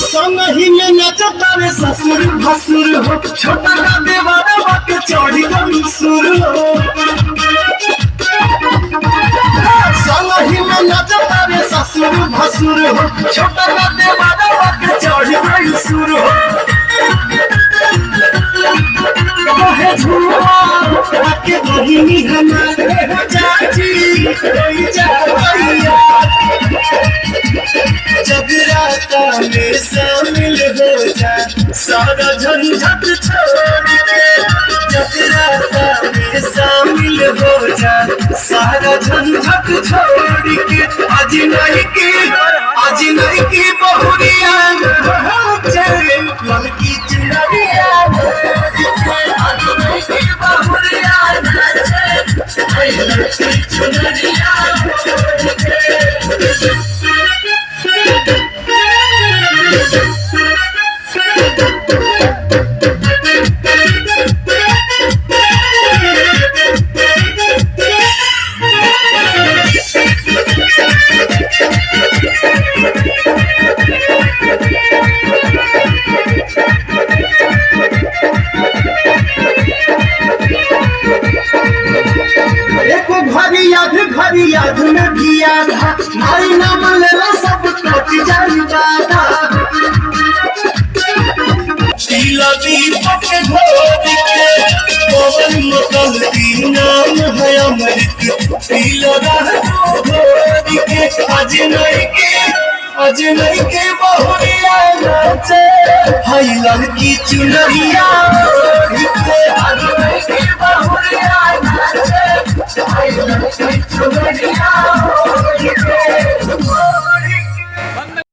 संगही में नचता रे ससुर भसुर हो, छोटा का देवारा बाके चढ़ी गई सुर हो। संगही में नचता रे ससुर भसुर हो, छोटा का देवारा बाके चढ़ी गई सुर हो। कहे झूमा आके बहिनी हमारे हो चाची कोई जा भैया, जगराता में शामिल हो जा सारा झंझट छोड़ के। जगराता में शामिल हो जा सारा झंझट छोड़ के। आज नहीं की बहुरिया मन की चुनरिया, आज नहीं की बहुरिया मन की चुनरिया। घरी याद में भी आधा माई नाम लेला सब कट जाई बाधा। शीला दीपक घोर के पवन मतल की नाम है अमृत। शीला राह घोर के आज नहीं के बहुरिया नाचे, हाय लड़की चुनरिया।